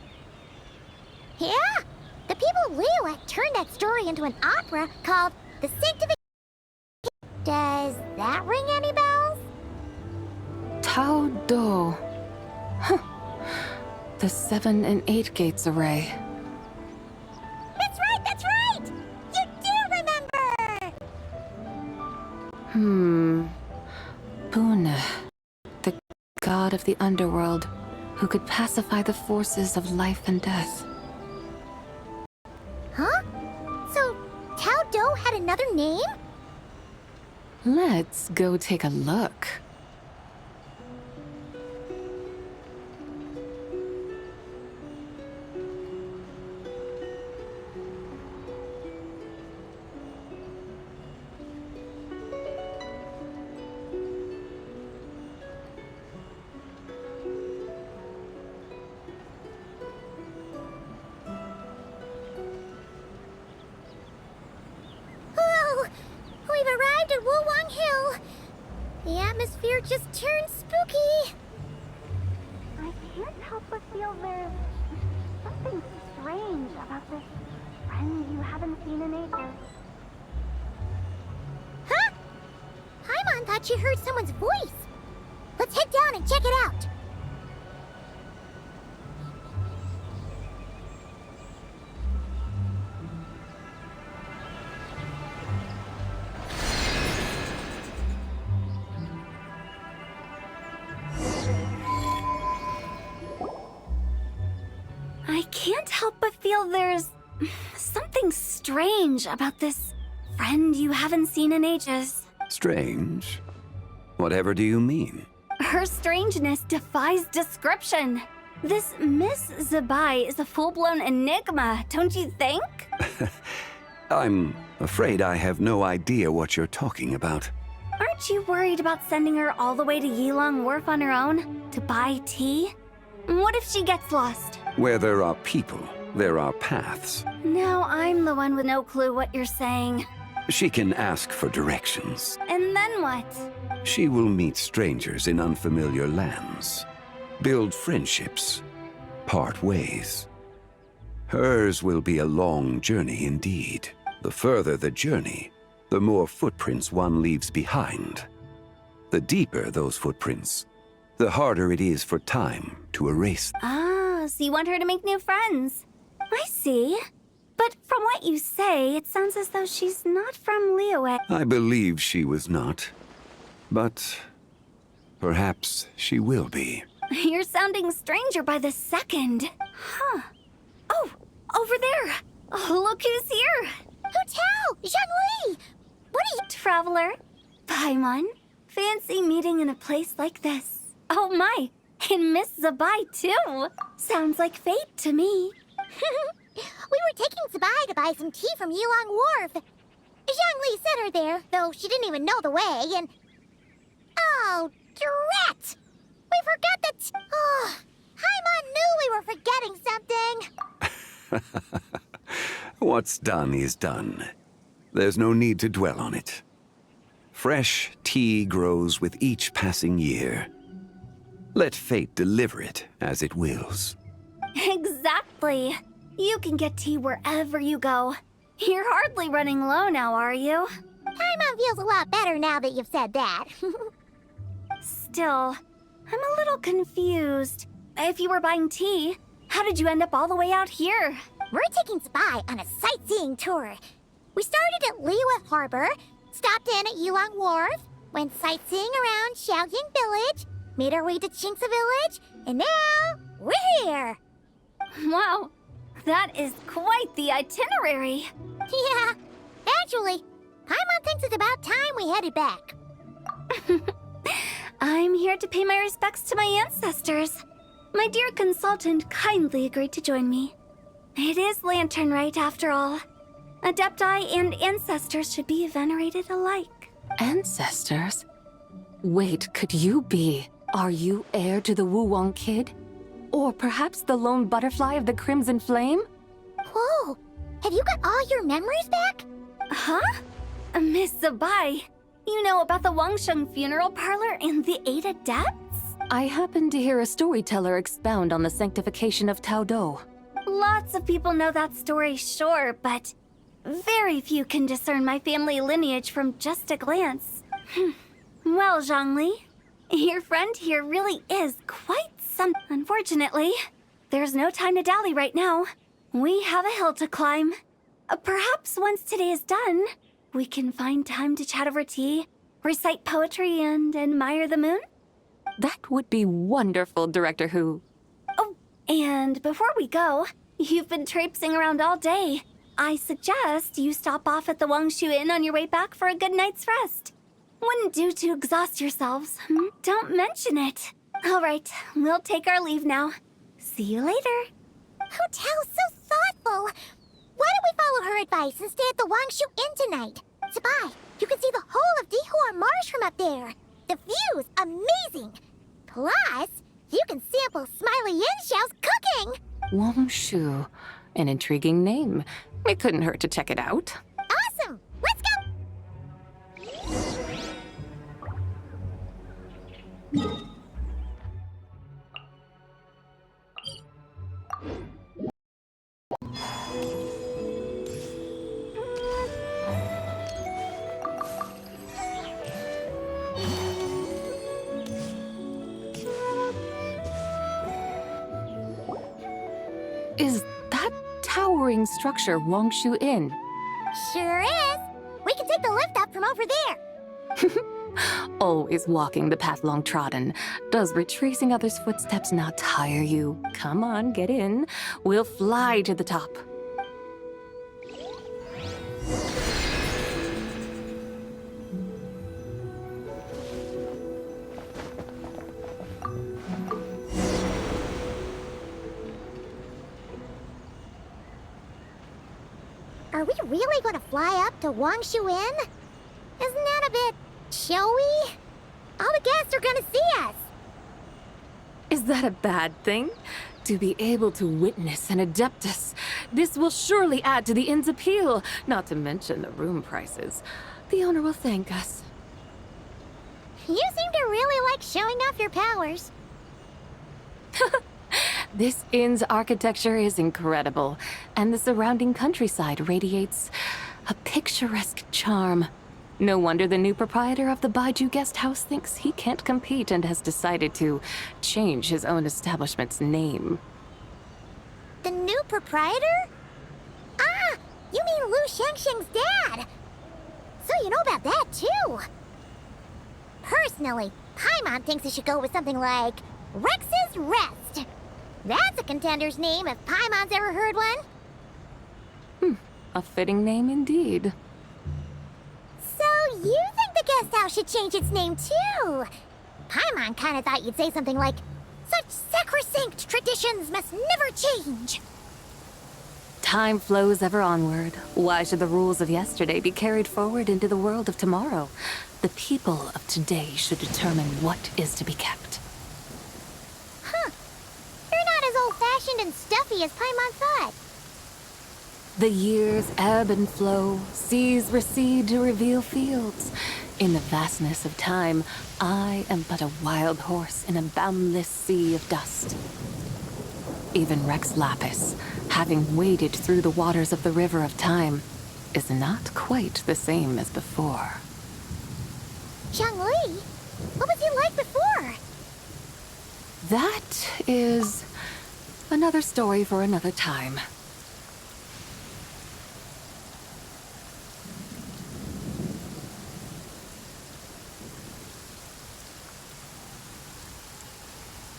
Speaker 1: Yeah, the people of Liyue turned that story into an opera called The Sanctification. Does that ring any bells?
Speaker 3: Tao Do. Huh. The 7 and 8 gates array.
Speaker 1: That's right, that's right! You do remember!
Speaker 3: Bune, the god of the underworld, who could pacify the forces of life and death.
Speaker 1: Huh? So, Tao Do had another name?
Speaker 3: Let's go take a look.
Speaker 1: Whoa! We've arrived at Wulwang Hill. The atmosphere just turned spooky. I can't help but feel there's something strange about this friend you haven't seen in ages. Huh? Paimon thought she heard someone's voice. Let's head down and check it out.
Speaker 7: I can't help but feel there's something strange about this friend you haven't seen in ages.
Speaker 9: Strange? Whatever do you mean?
Speaker 7: Her strangeness defies description. This Miss Zibai is a full-blown enigma, don't you think?
Speaker 9: I'm afraid I have no idea what you're talking about.
Speaker 7: Aren't you worried about sending her all the way to Yilong Wharf on her own to buy tea? What if she gets lost?
Speaker 9: Where there are people, there are paths.
Speaker 7: Now I'm the one with no clue what you're saying.
Speaker 9: She can ask for directions.
Speaker 7: And then what?
Speaker 9: She will meet strangers in unfamiliar lands, build friendships, part ways. Hers will be a long journey indeed. The further the journey, the more footprints one leaves behind. The deeper those footprints, the harder it is for time to erase them.
Speaker 7: Ah, so you want her to make new friends. I see. But from what you say, it sounds as though she's not from Liyue.
Speaker 9: I believe she was not, but perhaps she will be.
Speaker 7: You're sounding stranger by the second. Huh. Oh, over there. Oh, look who's here.
Speaker 1: Hotel! Zhongli! What are you...
Speaker 7: Traveler. Paimon. Fancy meeting in a place like this. Oh my, and Miss Zibai too. Sounds like fate to me.
Speaker 1: We were taking Zibai to buy some tea from Yilong Wharf. Zhongli sent her there, though she didn't even know the way, and... Oh, drat! We forgot that... Oh, Paimon knew we were forgetting something.
Speaker 9: What's done is done. There's no need to dwell on it. Fresh tea grows with each passing year. Let fate deliver it as it wills.
Speaker 7: Exactly. You can get tea wherever you go. You're hardly running low now, are you?
Speaker 1: Paimon feels a lot better now that you've said that.
Speaker 7: Still, I'm a little confused. If you were buying tea, how did you end up all the way out here?
Speaker 1: We're taking Zibai on a sightseeing tour. We started at Liyue Harbor, stopped in at Yilong Wharf, went sightseeing around Xiaoying Village, made our way to Qingce Village, and now we're here!
Speaker 7: Wow, that is quite the itinerary.
Speaker 1: Yeah, actually, Paimon thinks it's about time we headed back.
Speaker 7: I'm here to pay my respects to my ancestors. My dear consultant kindly agreed to join me. It is Lanternlit after all. Adepti and ancestors should be venerated alike.
Speaker 3: Ancestors? Wait, could you be? Are you heir to the Wu-Wong kid? Or perhaps the lone butterfly of the Crimson Flame?
Speaker 1: Whoa, have you got all your memories back?
Speaker 7: Huh? Miss Zibai, you know about the Wangsheng funeral parlor and the 8 adepts?
Speaker 3: I happened to hear a storyteller expound on the sanctification of Taodo.
Speaker 7: Lots of people know that story, sure, but very few can discern my family lineage from just a glance. Well, Zhongli, your friend here really is quite some. Unfortunately, there's no time to dally right now. We have a hill to climb. Perhaps once today is done, we can find time to chat over tea, recite poetry, and admire the moon?
Speaker 3: That would be wonderful, Director Hu.
Speaker 7: Oh, and before we go, you've been traipsing around all day. I suggest you stop off at the Wangshu Inn on your way back for a good night's rest. Wouldn't do to exhaust yourselves. Don't mention it. All right, we'll take our leave now. See you later.
Speaker 1: Hotel's so thoughtful. Why don't we follow her advice and stay at the Wangshu Inn tonight? Zibai, you can see the whole of Dihua Marsh from up there. The view's amazing. Plus, you can sample Smiley Yin-Xiao's cooking.
Speaker 3: Wangshu. An intriguing name. It couldn't hurt to check it out.
Speaker 1: Awesome. Let's go.
Speaker 3: Is that towering structure Wangshu Inn?
Speaker 1: Sure is. We can take the lift up from over there.
Speaker 3: Always walking the path long trodden. Does retracing others' footsteps not tire you? Come on, get in. We'll fly to the top.
Speaker 1: Are we really going to fly up to Wangshu Inn? Isn't that a bit showy? All the guests are going to see us.
Speaker 3: Is that a bad thing? To be able to witness an Adeptus. This will surely add to the inn's appeal, not to mention the room prices. The owner will thank us.
Speaker 1: You seem to really like showing off your powers.
Speaker 3: This inn's architecture is incredible, and the surrounding countryside radiates a picturesque charm. No wonder the new proprietor of the Baiju guest house thinks he can't compete and has decided to change his own establishment's name.
Speaker 1: The new proprietor? Ah, you mean Lu Shengsheng's dad. So you know about that, too. Personally, Paimon thinks it should go with something like Rex's Rest. That's a contender's name if Paimon's ever heard one.
Speaker 3: A fitting name indeed.
Speaker 1: So you think the guest house should change its name, too? Paimon kind of thought you'd say something like, such sacrosanct traditions must never change.
Speaker 3: Time flows ever onward. Why should the rules of yesterday be carried forward into the world of tomorrow? The people of today should determine what is to be kept.
Speaker 1: Huh. You're not as old-fashioned and stuffy as Paimon thought.
Speaker 3: The years ebb and flow, seas recede to reveal fields. In the vastness of time, I am but a wild horse in a boundless sea of dust. Even Rex Lapis, having waded through the waters of the river of time, is not quite the same as before.
Speaker 1: Zhongli, what was he like before?
Speaker 3: That is another story for another time.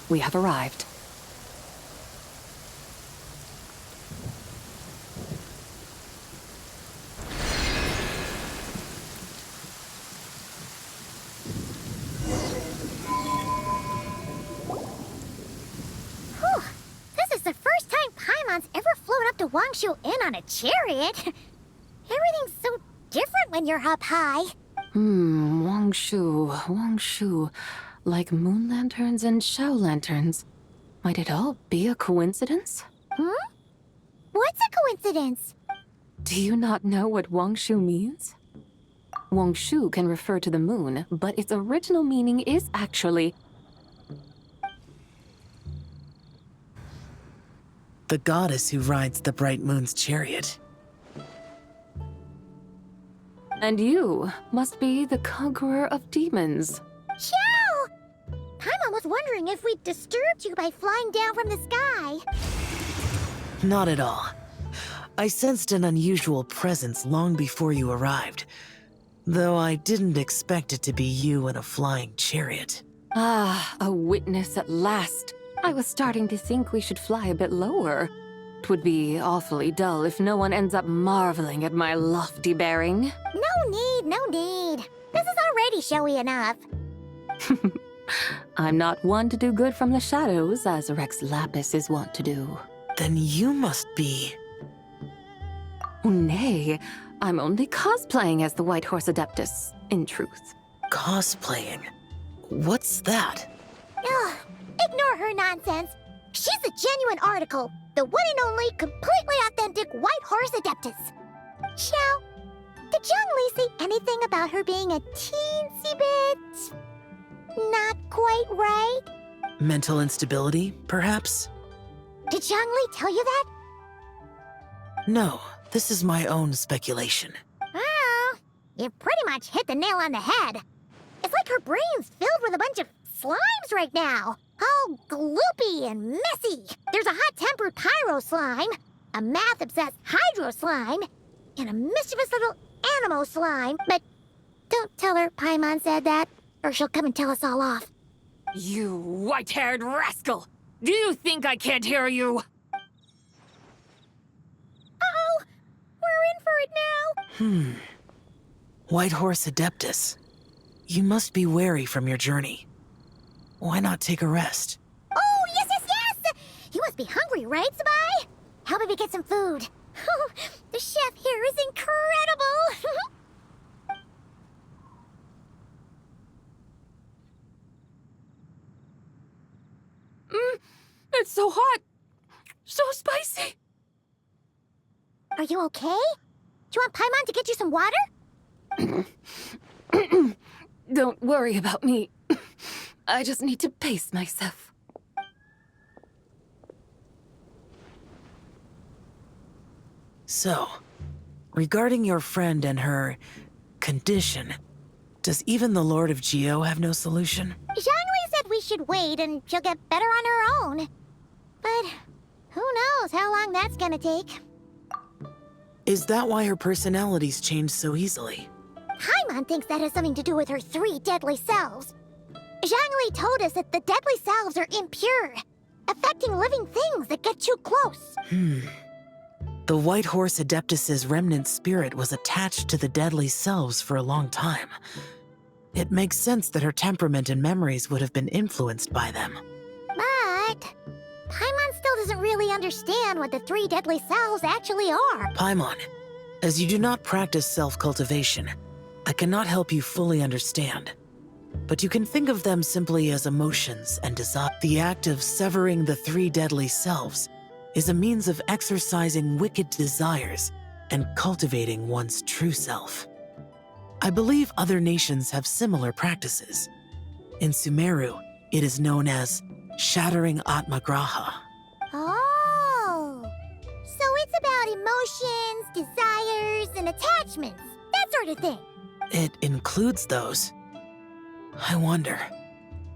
Speaker 3: We have arrived.
Speaker 1: the Wangshu Inn on a chariot. Everything's so different when you're up high.
Speaker 3: Wangshu. Like moon lanterns and Shao lanterns. Might it all be a coincidence?
Speaker 1: What's a coincidence?
Speaker 3: Do you not know what Wangshu means? Wangshu can refer to the moon, but its original meaning is actually
Speaker 10: the goddess who rides the bright moon's chariot.
Speaker 3: And you must be the conqueror of demons.
Speaker 1: Chow! Paimon was wondering if we disturbed you by flying down from the sky.
Speaker 10: Not at all. I sensed an unusual presence long before you arrived, though I didn't expect it to be you in a flying chariot.
Speaker 3: Ah, a witness at last. I was starting to think we should fly a bit lower. It would be awfully dull if no one ends up marveling at my lofty bearing.
Speaker 1: No need. This is already showy enough.
Speaker 3: I'm not one to do good from the shadows, as Rex Lapis is wont to do.
Speaker 10: Then you must be...
Speaker 3: Nay, I'm only cosplaying as the White Horse Adeptus, in truth.
Speaker 10: cosplaying. What's that?
Speaker 1: Ugh, ignore her nonsense. She's a genuine article. The one and only, completely authentic White Horse Adeptus. Xiao, did Zhongli say anything about her being a teensy bit... not quite right?
Speaker 10: Mental instability, perhaps?
Speaker 1: Did Zhongli tell you that?
Speaker 10: No, this is my own speculation.
Speaker 1: Oh, you pretty much hit the nail on the head. It's like her brain's filled with a bunch of slimes right now. All gloopy and messy. There's a hot-tempered pyro slime, a math-obsessed hydro slime, and a mischievous little animal slime. But don't tell her Paimon said that, or she'll come and tell us all off.
Speaker 3: You white-haired rascal! Do you think I can't hear you?
Speaker 1: Uh-oh! We're in for it now!
Speaker 10: White Horse Adeptus. You must be wary from your journey. Why not take a rest?
Speaker 1: Oh, yes! You must be hungry, right, Zibai? How about we get some food? The chef here is incredible!
Speaker 3: It's so hot! So spicy!
Speaker 1: Are you okay? Do you want Paimon to get you some water?
Speaker 3: Don't worry about me. I just need to pace myself.
Speaker 10: So, regarding your friend and her condition, does even the Lord of Geo have no solution?
Speaker 1: Zhongli said we should wait and she'll get better on her own. But who knows how long that's gonna take.
Speaker 10: Is that why her personalities change so easily?
Speaker 1: Paimon thinks that has something to do with her 3 deadly selves. Zhongli told us that the deadly selves are impure, affecting living things that get too close.
Speaker 10: The White Horse Adeptus's remnant spirit was attached to the deadly selves for a long time. It makes sense that her temperament and memories would have been influenced by them.
Speaker 1: But Paimon still doesn't really understand what the 3 deadly selves actually are.
Speaker 10: Paimon, as you do not practice self-cultivation, I cannot help you fully understand. But you can think of them simply as emotions and desire. The act of severing the 3 deadly selves is a means of exercising wicked desires and cultivating one's true self. I believe other nations have similar practices. In Sumeru, it is known as shattering Atmagraha.
Speaker 1: Oh, so it's about emotions, desires, and attachments, that sort of thing.
Speaker 10: It includes those. I wonder,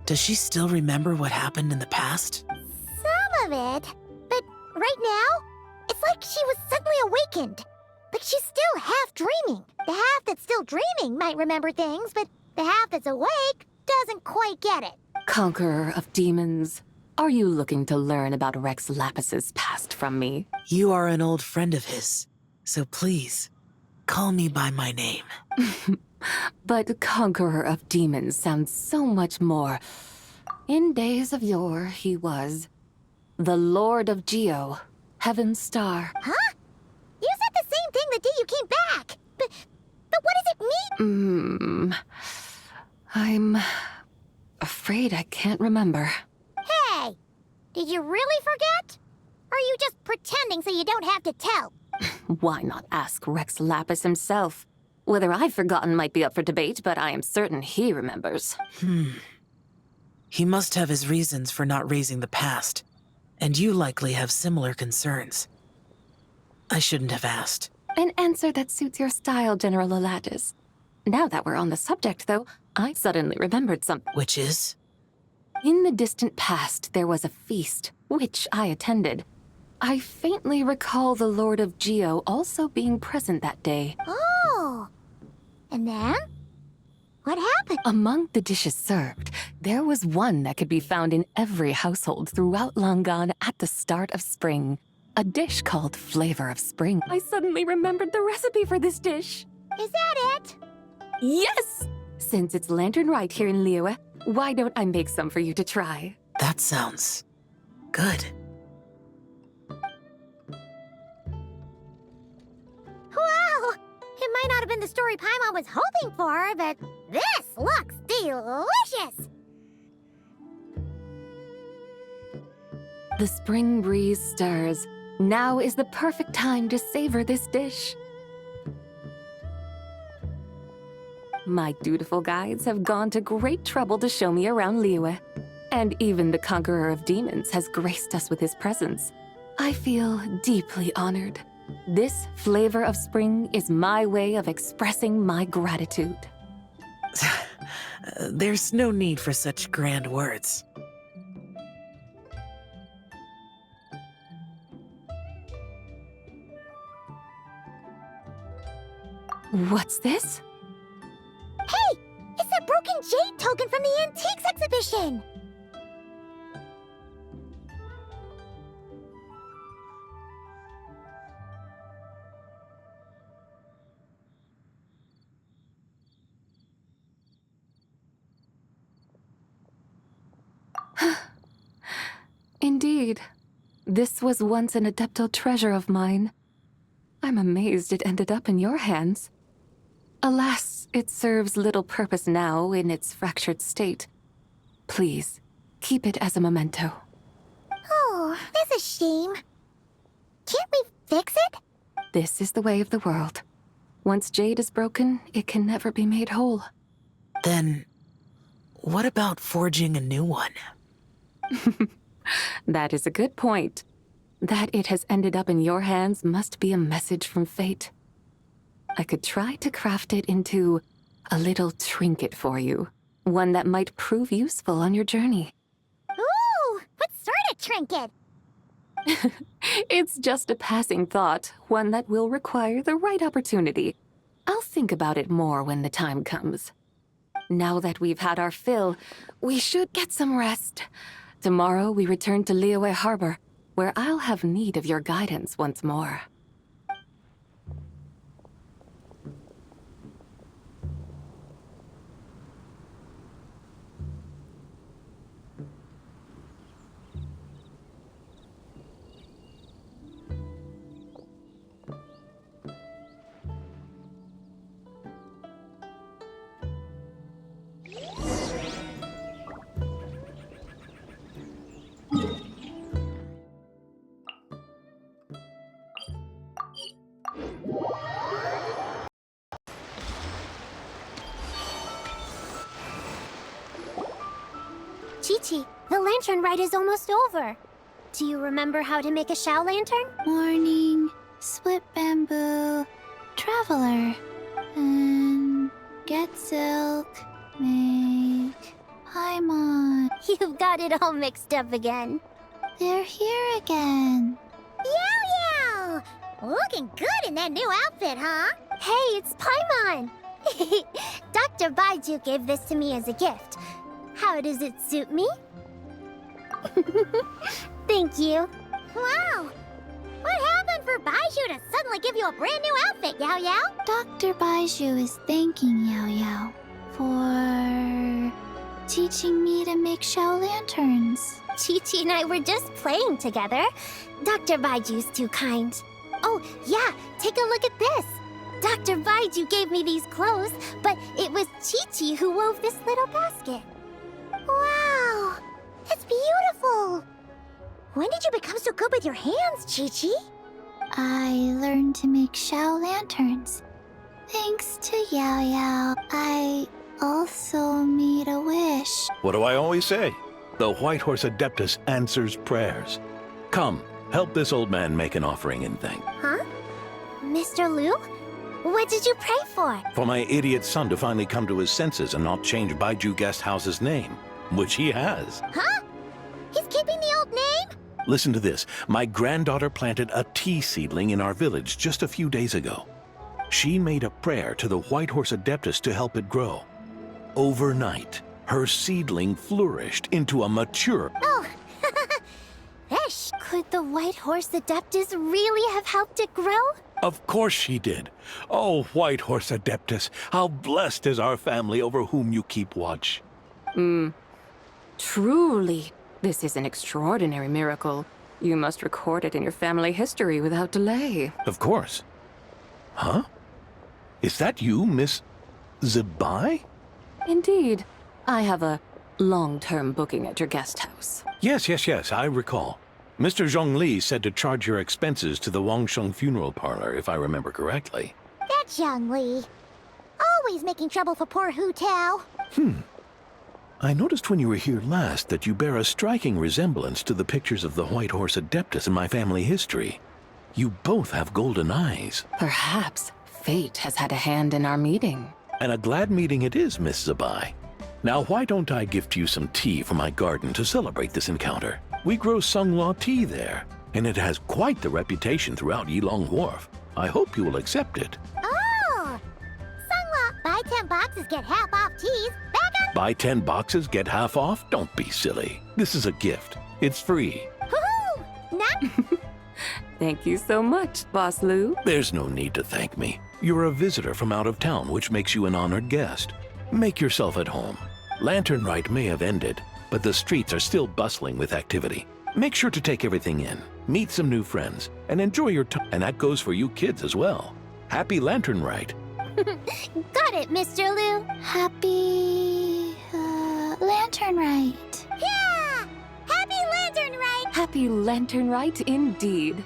Speaker 10: does she still remember what happened in the past?
Speaker 1: Some of it, but right now, it's like she was suddenly awakened. Like she's still half dreaming. The half that's still dreaming might remember things, but the half that's awake doesn't quite get it.
Speaker 3: Conqueror of demons, are you looking to learn about Rex Lapis's past from me?
Speaker 10: You are an old friend of his, so please, call me by my name.
Speaker 3: But Conqueror of Demons sounds so much more. In days of yore, he was the Lord of Geo, Heaven's Star.
Speaker 1: Huh? You said the same thing the day you came back. But what does it mean?
Speaker 3: I'm afraid I can't remember.
Speaker 1: Hey, did you really forget? Or are you just pretending so you don't have to tell?
Speaker 3: Why not ask Rex Lapis himself? Whether I've forgotten might be up for debate, but I am certain he remembers.
Speaker 10: He must have his reasons for not raising the past, and you likely have similar concerns. I shouldn't have asked.
Speaker 3: An answer that suits your style, General Elatis. Now that we're on the subject, though, I suddenly remembered something.
Speaker 10: Which is?
Speaker 3: In the distant past, there was a feast, which I attended. I faintly recall the Lord of Geo also being present that day.
Speaker 1: Oh. And then? What happened?
Speaker 3: Among the dishes served, there was one that could be found in every household throughout Langan at the start of spring. A dish called Flavor of Spring. I suddenly remembered the recipe for this dish.
Speaker 1: Is that it?
Speaker 3: Yes! Since it's Lanternlit here in Liyue, why don't I make some for you to try?
Speaker 10: That sounds good.
Speaker 1: Wow! It might not have been the story Paimon was hoping for, but this looks delicious!
Speaker 3: The spring breeze stirs. Now is the perfect time to savor this dish. My dutiful guides have gone to great trouble to show me around Liyue. And even the Conqueror of Demons has graced us with his presence. I feel deeply honored. This Flavor of Spring is my way of expressing my gratitude.
Speaker 10: There's no need for such grand words.
Speaker 3: What's this?
Speaker 1: Hey! It's that broken jade token from the Antiques exhibition!
Speaker 3: Indeed. This was once an adeptal treasure of mine. I'm amazed it ended up in your hands. Alas, it serves little purpose now in its fractured state. Please, keep it as a memento.
Speaker 1: Oh, that's a shame. Can't we fix it?
Speaker 3: This is the way of the world. Once jade is broken, it can never be made whole.
Speaker 10: Then, what about forging a new one?
Speaker 3: That is a good point. That it has ended up in your hands must be a message from fate. I could try to craft it into a little trinket for you. One that might prove useful on your journey.
Speaker 1: Ooh, what sort of trinket?
Speaker 3: It's just a passing thought, one that will require the right opportunity. I'll think about it more when the time comes. Now that we've had our fill, we should get some rest. Tomorrow we return to Liyue Harbor, where I'll have need of your guidance once more.
Speaker 1: Chi-Chi, the lantern ride is almost over. Do you remember how to make a Shao lantern?
Speaker 11: Morning, split bamboo, traveler, and get silk, make Paimon.
Speaker 1: You've got it all mixed up again.
Speaker 11: They're here again.
Speaker 1: Yow! Looking good in that new outfit, huh? Hey, it's Paimon! Dr. Baiju gave this to me as a gift. How does it suit me? Thank you. Wow! What happened for Baiju to suddenly give you a brand new outfit, Yao Yao?
Speaker 11: Dr. Baiju is thanking Yao Yao for teaching me to make shell lanterns.
Speaker 1: Chi-Chi and I were just playing together. Dr. Baiju's too kind. Oh, yeah, take a look at this. Dr. Baiju gave me these clothes, but it was Chi-Chi who wove this little basket. Wow, it's beautiful. When did you become so good with your hands, Chi-Chi?
Speaker 11: I learned to make shell lanterns. Thanks to Yao Yao, I also made a wish.
Speaker 12: What do I always say? The White Horse Adeptus answers prayers. Come, help this old man make an offering and thank.
Speaker 1: Huh? Mr. Liu? What did you pray for?
Speaker 12: For my idiot son to finally come to his senses and not change Baiju Guest House's name, which he has.
Speaker 1: Huh? He's keeping the old name?
Speaker 12: Listen to this. My granddaughter planted a tea seedling in our village just a few days ago. She made a prayer to the White Horse Adeptus to help it grow. Overnight, her seedling flourished into a mature...
Speaker 1: Oh, Esh, could the White Horse Adeptus really have helped it grow?
Speaker 12: Of course she did. Oh, White Horse Adeptus, how blessed is our family over whom you keep watch.
Speaker 3: Truly, this is an extraordinary miracle. You must record it in your family history without delay.
Speaker 12: Of course. Huh? Is that you, Miss Zibai?
Speaker 3: Indeed. I have a long-term booking at your guest house.
Speaker 12: Yes, I recall. Mr. Zhongli said to charge your expenses to the Wangsheng Funeral Parlor, if I remember correctly.
Speaker 1: That's Young Li. Always making trouble for poor Hu Tao.
Speaker 12: I noticed when you were here last that you bear a striking resemblance to the pictures of the White Horse Adeptus in my family history. You both have golden eyes.
Speaker 3: Perhaps fate has had a hand in our meeting.
Speaker 12: And a glad meeting it is, Miss Zibai. Now, why don't I gift you some tea from my garden to celebrate this encounter? We grow Sunglaw tea there, and it has quite the reputation throughout Yilong Wharf. I hope you will accept it.
Speaker 1: Oh! Sunglaw, buy 10 boxes, get half off teas. Back up!
Speaker 12: Buy 10 boxes, get half off? Don't be silly. This is a gift. It's free.
Speaker 1: Woohoo! Not...
Speaker 3: Thank you so much, Boss Liu.
Speaker 12: There's no need to thank me. You're a visitor from out of town, which makes you an honored guest. Make yourself at home. Lanternlit may have ended, but the streets are still bustling with activity. Make sure to take everything in, meet some new friends, and enjoy your time. And that goes for you kids as well. Happy Lanternlit.
Speaker 1: Got it, Mr. Liu.
Speaker 11: Happy... Lanternlit.
Speaker 1: Yeah! Happy Lanternlit!
Speaker 3: Happy Lanternlit indeed.